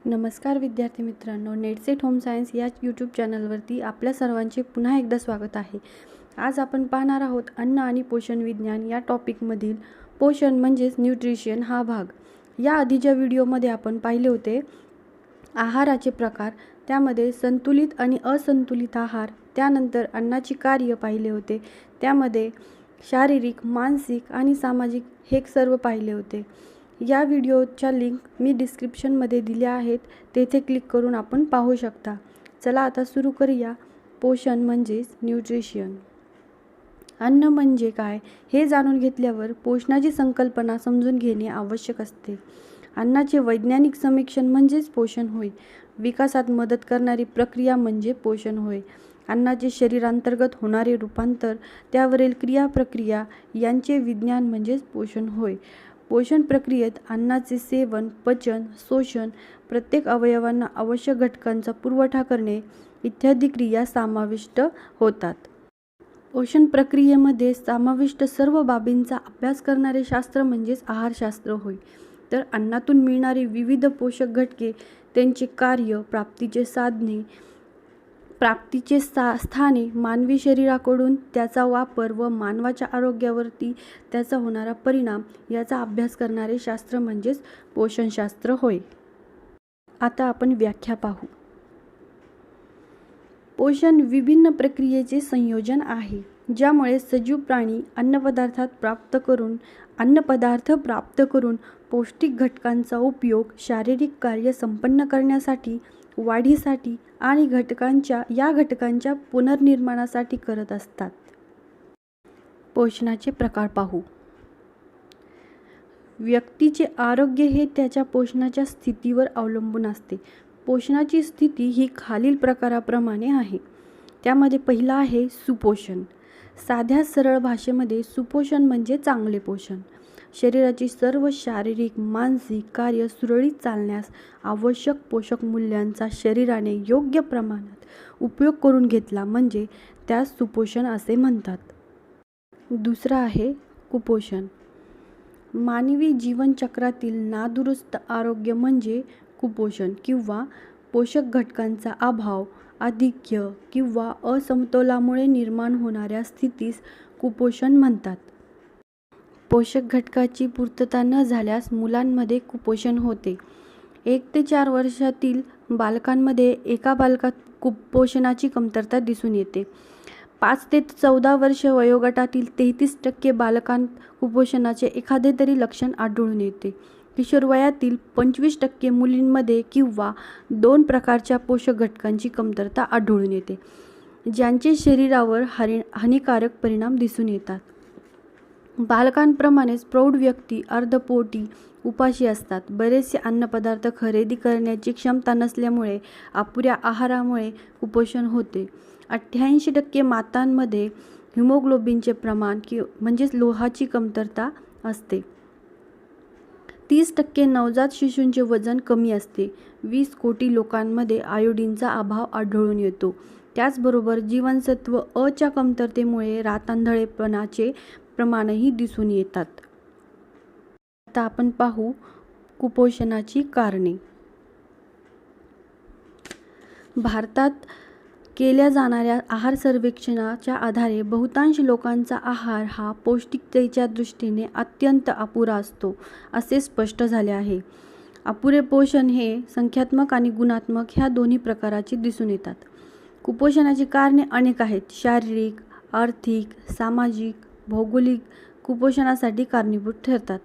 नमस्कार विद्यार्थी मित्रांनो, नेटसेट होम सायन्स या यूट्यूब चॅनलवरती आपल्या सर्वांचे पुन्हा एकदा स्वागत आहे. आज आपण पाहणार आहोत अन्न आणि पोषण विज्ञान या टॉपिकमधील पोषण म्हणजेच न्यूट्रिशन हा भाग. या आधीच्या व्हिडिओमध्ये आपण पाहिले होते आहाराचे प्रकार, त्यामध्ये संतुलित आणि असंतुलित आहार, त्यानंतर अन्नाची कार्य पाहिले होते, त्यामध्ये शारीरिक, मानसिक आणि सामाजिक हे सर्व पाहिले होते. या व्हिडिओच्या लिंक मी डिस्क्रिप्शनमध्ये दिल्या आहेत, तेथे क्लिक करून आपण पाहू शकता. चला आता सुरू करूया. पोषण म्हणजेच न्यूट्रिशन. अन्न म्हणजे काय हे जाणून घेतल्यावर पोषणाची संकल्पना समजून घेणे आवश्यक असते. अन्नाचे वैज्ञानिक समीक्षण म्हणजेच पोषण होय. विकासात मदत करणारी प्रक्रिया म्हणजे पोषण होय. अन्नाचे शरीरांतर्गत होणारे रूपांतर, त्यावरील क्रियाप्रक्रिया यांचे विज्ञान म्हणजेच पोषण होय. पोषण प्रक्रियेत अन्नाचे सेवन, पचन, शोषण, प्रत्येक अवयवांना आवश्यक घटकांचा पुरवठा करणे इत्यादी क्रिया समाविष्ट होतात. पोषण प्रक्रियेमध्ये समाविष्ट सर्व बाबींचा अभ्यास करणारे शास्त्र म्हणजेच आहारशास्त्र होय. तर अन्नातून मिळणारी विविध पोषक घटके, त्यांचे कार्य, प्राप्तीचे साधने, प्राप्तीचे स्थाने, मानवी शरीराकडून त्याचा वापर व मानवाच्या आरोग्यावरती त्याचा होणारा परिणाम याचा अभ्यास करणारे शास्त्र म्हणजेच पोषणशास्त्र होय. आता आपण व्याख्या पाहू. पोषण विभिन्न प्रक्रियेचे संयोजन आहे, ज्यामुळे सजीव प्राणी अन्नपदार्थ प्राप्त करून पौष्टिक घटकांचा उपयोग शारीरिक कार्य संपन्न करण्यासाठी, वाढीसाठी आणि या घटकांच्या पुनर्निर्माणासाठी करत असतात. पोषणाचे प्रकार पाहू. व्यक्तीचे आरोग्य हे त्याच्या पोषणाच्या स्थितीवर अवलंबून असते. पोषणाची स्थिती ही खालील प्रकाराप्रमाणे आहे. त्यामध्ये पहिला आहे सुपोषण. साध्या सरळ भाषेमध्ये सुपोषण म्हणजे चांगले पोषण. शरीराची सर्व शारीरिक, मानसिक कार्य सुरळीत चालण्यास आवश्यक पोषक मूल्यांचा शरीराने योग्य प्रमाणात उपयोग करून घेतला म्हणजे त्यास सुपोषण असे म्हणतात. दुसरा आहे कुपोषण. मानवी जीवनचक्रातील नादुरुस्त आरोग्य म्हणजे कुपोषण किंवा पोषक घटकांचा अभाव, आधिक्य किंवा असमतोलामुळे निर्माण होणाऱ्या स्थितीस कुपोषण म्हणतात. पोषक घटकाची पूर्तता न झाल्यास मुलांमध्ये कुपोषण होते. 1 ते 4 वर्षातील बालकांमध्ये एका बालकात कुपोषणाची कमतरता दिसून येते. 5 ते 14 वर्ष वयोगटातील 33% बालकांत कुपोषणाचे एखादे तरी लक्षण आढळून येते. किशोर वयातील 25% मुलींमध्ये किंवा 2 प्रकारच्या पोषक घटकांची कमतरता आढळून येते, ज्यांचे शरीरावर हानिकारक परिणाम दिसून येतात. बालकांप्रमाणेच प्रौढ व्यक्ती अर्धपोटी उपाशी असतात. बरेचसे अन्नपदार्थ खरेदी करण्याची क्षमता नसल्यामुळे अपुऱ्या आहारामुळे कुपोषण होते. 88% मातांमध्ये हिमोग्लोबिनचे प्रमाण म्हणजेच लोहाची कमतरता असते. 30% नवजात शिशूंचे वजन कमी असते. 20 कोटी लोकांमध्ये आयोडीनचा अभाव आढळून येतो. त्याचबरोबर जीवनसत्व अ च्या कमतरतेमुळे रातआंधळेपणाचे प्रमाणही दिसून येतात. आता आपण पाहू कुपोषणाची कारणे. भारतात केल्या जाणाऱ्या आहार सर्वेक्षणाच्या आधारे बहुतांश लोकांचा आहार हा पौष्टिकतेच्या दृष्टीने अत्यंत अपुरा असतो असे स्पष्ट झाले आहे. अपुरे पोषण हे संख्यात्मक आणि गुणात्मक ह्या दोन्ही प्रकाराचे दिसून येतात. कुपोषणाची कारणे अनेक आहेत. शारीरिक, आर्थिक, सामाजिक, भौगोलिक कुपोषणासाठी कारणीभूत ठरतात.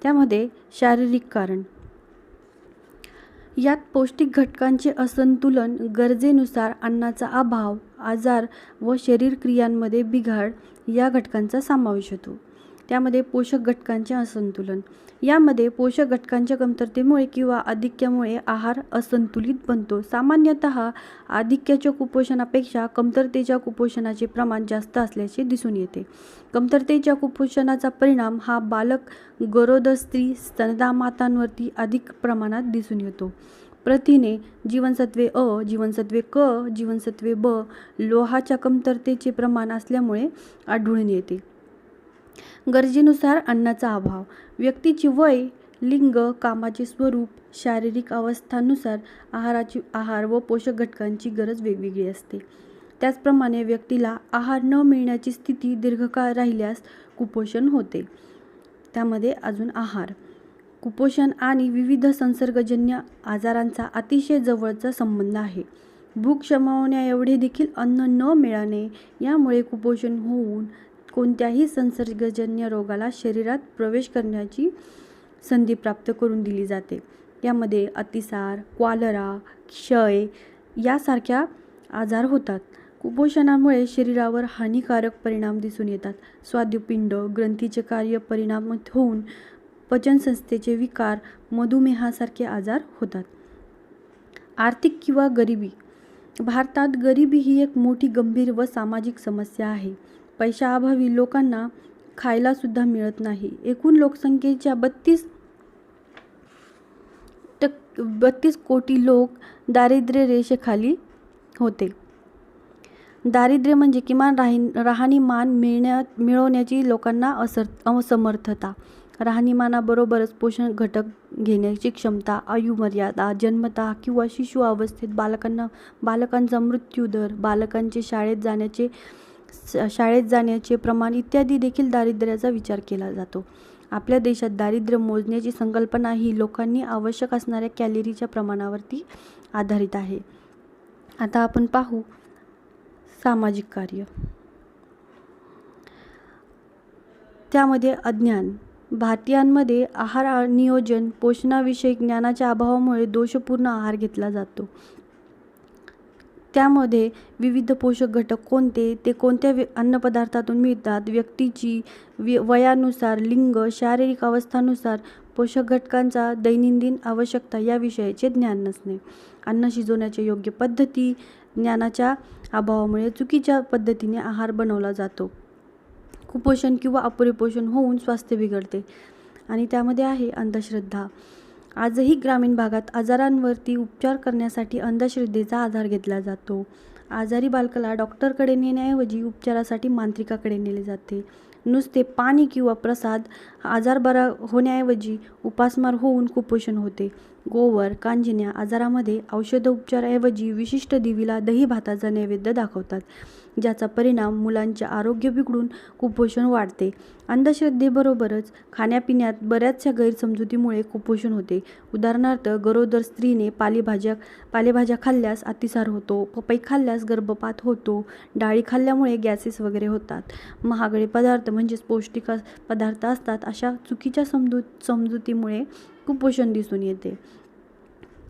त्यामध्ये शारीरिक कारण. यात पौष्टिक घटकांचे असंतुलन, गरजेनुसार अन्नाचा अभाव, आजार व शरीर क्रियांमध्ये बिघाड या घटकांचा समावेश होतो. त्यामध्ये पोषक घटकांचे असंतुलन. यामध्ये पोषक घटकांच्या कमतरतेमुळे किंवा आधिक्यामुळे आहार असंतुलित बनतो. सामान्यतः आधिक्याच्या कुपोषणापेक्षा कमतरतेच्या कुपोषणाचे प्रमाण जास्त असल्याचे दिसून येते. कमतरतेच्या कुपोषणाचा परिणाम हा बालक, गरोदर स्त्री, स्तनदा मातांवरती अधिक प्रमाणात दिसून येतो. प्रथिने, जीवनसत्वे अ, जीवनसत्वे क, जीवनसत्वे ब, लोहाच्या कमतरतेचे प्रमाण असल्यामुळे आढळून येते. गरजेनुसार अन्नाचा अभाव. व्यक्तीचे वय लिंग, कामाचे स्वरूप, शारीरिक अवस्थांनुसार आहार व पोषक घटकांची गरज वेगवेगळी असते. त्याचप्रमाणे व्यक्तीला आहार न मिळण्याची स्थिती दीर्घकाळ राहिल्यास कुपोषण होते. त्यामध्ये अजून आहार, कुपोषण आणि विविध संसर्गजन्य आजारांचा अतिशय जवळचा संबंध आहे. भूक शमवण्याएवढे देखील अन्न न मिळणे यामुळे कुपोषण होऊन कोणत्याही संसर्गजन्य रोगाला शरीरात प्रवेश करण्याची संधी प्राप्त करून दिली जाते. यामध्ये अतिसार, क्वालरा, क्षय यासारख्या आजार होतात. कुपोषणामुळे शरीरावर हानिकारक परिणाम दिसून येतात. स्वादुपिंड ग्रंथीचे कार्य परिणामित होऊन पचनसंस्थेचे विकार, मधुमेहासारखे आजार होतात. आर्थिक किंवा गरिबी. भारतात गरिबी ही एक मोठी गंभीर व सामाजिक समस्या आहे. पैशाअभावी लोकांना खायला सुद्धा मिळत नाही. एकूण लोकसंख्येच्या 32 कोटी लोक दारिद्र्य रेषेखाली होते. दारिद्र्य म्हणजे किमान राहणीमान मिळवण्याची लोकांना असमर्थता. राहणीमानाबरोबरच पोषण घटक घेण्याची क्षमता, आयुमर्यादा, जन्मतः किंवा शिशु अवस्थेत बालकांचा मृत्यूदर, बालकांचे शाळेत जाण्याचे प्रमाण इत्यादी देखील दारिद्र्याचा विचार केला जातो. आपल्या देशात दारिद्र्य मोजण्याची संकल्पना ही लोकांनी आवश्यक असणाऱ्या कॅलरीच्या प्रमाणावरती आधारित आहे. आता आपण पाहू सामाजिक कार्य. त्यामध्ये अज्ञान. भारतीयांमध्ये आहार नियोजन, पोषणाविषयी ज्ञानाच्या अभावामुळे दोषपूर्ण आहार घेतला जातो. त्यामध्ये विविध पोषक घटक कोणते, ते कोणत्या अन्नपदार्थातून मिळतात, व्यक्तीची वयानुसार, लिंग, शारीरिक अवस्थानुसार पोषक घटकांचा दैनंदिन आवश्यकता याविषयीचे ज्ञान नसणे. अन्न शिजवण्याच्या योग्य पद्धती ज्ञानाच्या अभावामुळे चुकीच्या पद्धतीने आहार बनवला जातो. कुपोषण किंवा अपुरे पोषण होऊन स्वास्थ्य बिघडते. आणि त्यामध्ये आहे अंधश्रद्धा. आजही ग्रामीण भागात आजारांवरती उपचार करण्यासाठी अंधश्रद्धेचा आधार घेतला जातो. आजारी बालकाला डॉक्टरकडे नेण्याऐवजी उपचारासाठी मांत्रिकाकडे नेले जाते. नुसते पाणी किंवा प्रसाद आजार बरा होण्याऐवजी उपासमार होऊन कुपोषण होते. गोवर, कांजिण्या आजारामध्ये औषधोपचाराऐवजी विशिष्ट देवीला दही भाताचा नैवेद्य दाखवतात, ज्याचा परिणाम मुलांचे आरोग्य बिघडून कुपोषण वाढते. अंधश्रद्धेबरोबरच खाण्यापिण्यात बऱ्याचशा गैरसमजुतीमुळे कुपोषण होते. उदाहरणार्थ, गरोदर स्त्रीने पालेभाज्या खाल्ल्यास अतिसार होतो, पपई खाल्ल्यास गर्भपात होतो, डाळी खाल्ल्यामुळे गॅसेस वगैरे होतात, महागडे पदार्थ म्हणजेच पौष्टिक पदार्थ असतात, अशा चुकीच्या समजुतीमुळे कुपोषण दिसून येते.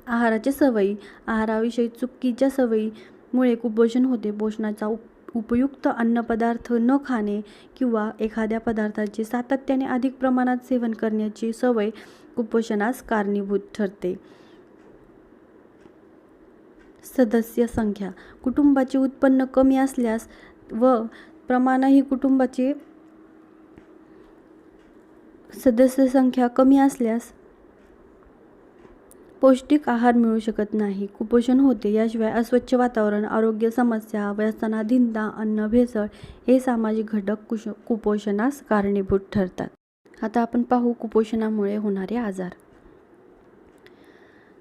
आहाराच्या सवयी. आहाराविषयी चुकीच्या सवयीमुळे कुपोषण होते. पोषणाचा उपयुक्त अन्नपदार्थ न खाणे किंवा एखाद्या पदार्थाचे सातत्याने अधिक प्रमाणात सेवन करण्याची सवय कुपोषणास कारणीभूत ठरते. सदस्य संख्या. कुटुंबाचे उत्पन्न कमी असल्यास व प्रमाणही कुटुंबाचे सदस्य संख्या कमी असल्यास पौष्टिक आहार मिळू शकत नाही, कुपोषण होते. याशिवाय अस्वच्छ वातावरण, आरोग्य समस्या, व्यसनाधीनता, अन्न भेसळ हे सामाजिक घटक कुपोषणास कारणीभूत ठरतात. आता आपण पाहू कुपोषणामुळे होणारे आजार.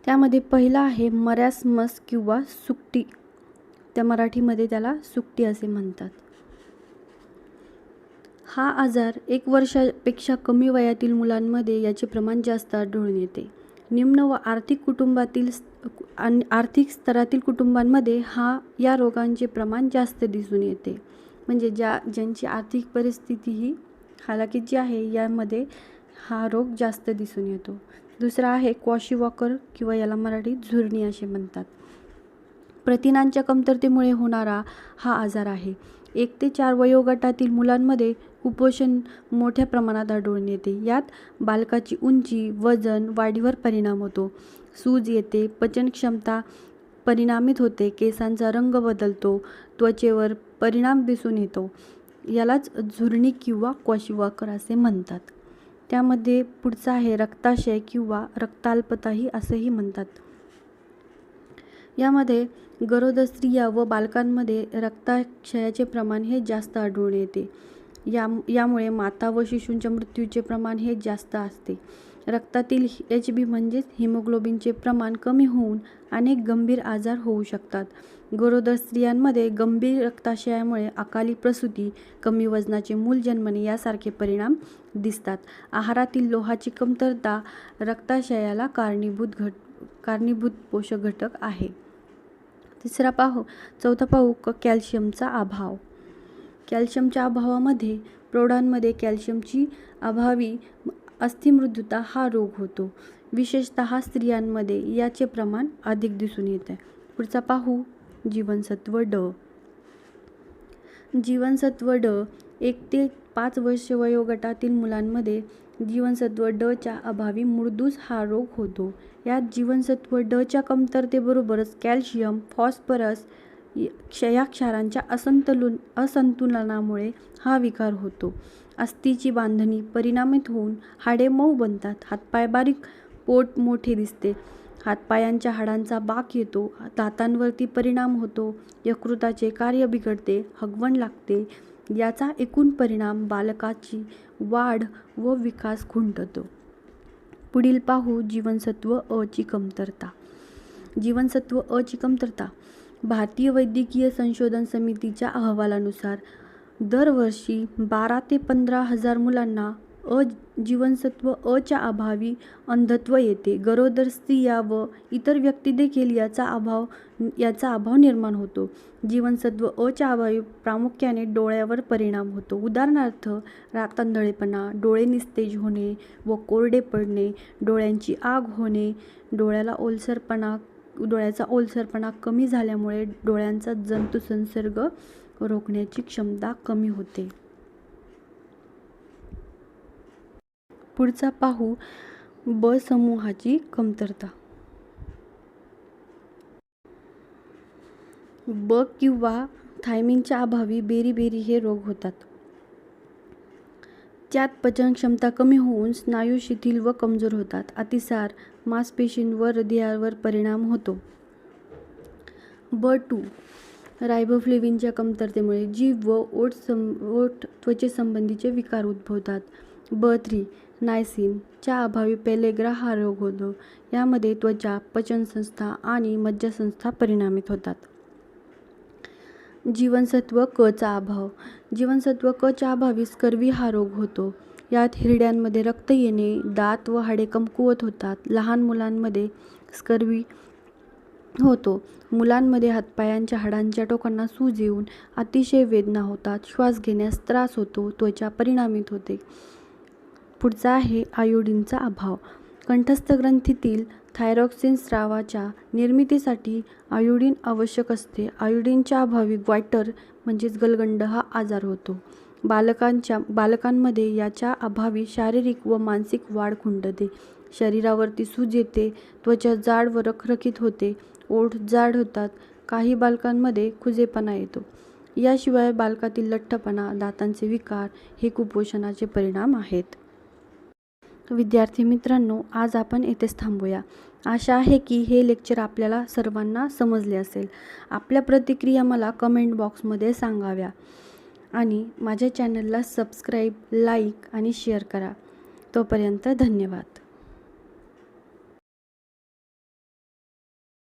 त्यामध्ये पहिला आहे मरासमस किंवा सुकटी. त्या मराठीमध्ये त्याला सुकटी असे म्हणतात. हा आजार 1 वर्षापेक्षा कमी वयातील मुलांमध्ये याचे प्रमाण जास्त आढळून येते. निम्न व आर्थिक स्तरातील कुटुंबांमध्ये या रोगांचे प्रमाण जास्त दिसून येते. म्हणजे ज्यांची आर्थिक परिस्थिती ही हालाकीची आहे, यामध्ये हा रोग जास्त दिसून येतो. दुसरा आहे क्वॉशिवॉकर किंवा याला मराठीत झुरणी असे म्हणतात. प्रथिनांच्या कमतरतेमुळे होणारा हा आजार आहे. 1 ते 4 वयोगटातील मुलांमध्ये कुपोषण मोठ्या प्रमाणात आढळून येते. यात बालकाची उंची, वजन वाढीवर परिणाम होतो, सूज येते, पचनक्षमता परिणामित होते, केसांचा रंग बदलतो, त्वचेवर परिणाम दिसून येतो. यालाच झुरणी किंवा क्वॉशिवॉकर असे म्हणतात. त्यामध्ये पुढचा आहे रक्ताशय किंवा रक्ताल्पताही असेही म्हणतात. यामध्ये गरोदर स्त्रिया व बालकांमध्ये रक्तक्षयाचे प्रमाण हे जास्त आढळून येते. यामुळे माता व शिशूंच्या मृत्यूचे प्रमाण हे जास्त असते. रक्तातील HB म्हणजेच हिमोग्लोबिनचे प्रमाण कमी होऊन अनेक गंभीर आजार होऊ शकतात. गरोदर स्त्रियांमध्ये गंभीर रक्ताशयामुळे अकाली प्रसूती, कमी वजनाचे मूल जन्मणे यासारखे परिणाम दिसतात. आहारातील लोहाची कमतरता रक्ताशयाला कारणीभूत पोषक घटक आहे. चौथा पाहू कॅल्शियमचा अभाव. कॅल्शियमच्या अभावामध्ये प्रौढांमध्ये कॅल्शियमची अभावी अस्थिमृदुता हा रोग होतो. विशेषतः स्त्रियांमध्ये याचे प्रमाण अधिक दिसून येते. पुढचा पाहू जीवनसत्व ड. जीवनसत्व ड 1 ते 5 वर्ष वयोगटातील मुलांमध्ये जीवनसत्व ड च्या अभावी मुळदूस हा रोग होतो. यात जीवनसत्व ड च्या कमतरतेबरोबरच कॅल्शियम, फॉस्फरस या क्षारांच्या असंतुलनामुळे हा विकार होतो. अस्थिची बांधणी परिणामित होऊन हाडे मऊ बनतात. हातपाय बारीक, पोट मोठे दिसते. हातपायांच्या हाडांचा बाक येतो. दातांवरती परिणाम होतो. यकृताचे कार्य बिघडते. हगवण लागते. याचा एकूण परिणाम बालकाची वाढ व विकास खुंटतो. पुढील पाहू जीवनसत्व अ ची कमतरता. जीवनसत्व अ ची कमतरता. भारतीय वैद्यकीय संशोधन समितीच्या अहवालानुसार दरवर्षी 12 ते 15 हजार मुलांना जीवनसत्व अ च्या अभावी अंधत्व येते. गरोदर स्त्रिया व इतर व्यक्ती देखील याचा अभाव निर्माण होतो. जीवनसत्व अ च्या अभावी प्रामुख्याने डोळ्यावर परिणाम होतो. उदाहरणार्थ रातआंधळेपणा, डोळे निस्तेज होणे व कोरडे पडणे, डोळ्यांची आग होणे, डोळ्याचा ओलसरपणा कमी झाल्यामुळे डोळ्यांचा जंतू संसर्ग रोखण्याची क्षमता कमी होते. पुढचा पाहू ब समूहाची कमतरता. ब किंवा थायमिनच्या अभावी बेरी हे रोग होतात. त्यात पचन क्षमता कमी होऊन स्नायू शिथिल व कमजोर होतात. अतिसार, मांसपेशींवर हृदयावर परिणाम होतो. ब2 रायबोफ्लेविनच्या कमतरतेमुळे जीभ व ओठ त्वचेसंबंधीचे विकार उद्भवतात. ब3 नायसिन च्या अभावी पेलेग्रा हा रोग होतो. यामध्ये त्वचा, पचनसंस्था आणि मज्जासंस्था परिणामित होतात. जीवनसत्व क चा अभाव. जीवनसत्व क च्या अभावी स्कर्वी हा रोग होतो. यात हिरड्यांमध्ये रक्त येणे, दात व हाडे कमकुवत होतात. लहान मुलांमध्ये स्कर्वी होतो. मुलांमध्ये हातपायांच्या हाडांच्या टोकांना सूज येऊन अतिशय वेदना होतात. श्वास घेण्यास त्रास होतो. त्वचा परिणामित होते. पुढचा आहे आयोडीनचा अभाव. कंठस्थ ग्रंथीतील थायरॉक्सिन स्रावाच्या निर्मितीसाठी आयोडीन आवश्यक असते. आयोडीनच्या अभावी ग्वायटर म्हणजेच गलगंड हा आजार होतो. बालकांमध्ये याच्या अभावी शारीरिक व मानसिक वाढ खुंटते. शरीरावरती सूज येते. त्वचा जाड व रखरखीत होते. ओठ जाड होतात. काही बालकांमध्ये खुजेपणा येतो. याशिवाय बालकातील लठ्ठपणा, दातांचे विकार हे कुपोषणाचे परिणाम आहेत. विद्यार्थी मित्रांनो, आज आपण येथेच थांबूया. आशा आहे की हे लेक्चर आपल्याला सर्वांना समजले असेल. आपल्या प्रतिक्रिया मला कमेंट बॉक्समध्ये सांगाव्या आणि माझ्या चॅनलला सबस्क्राईब, लाईक आणि शेअर करा. तोपर्यंत धन्यवाद.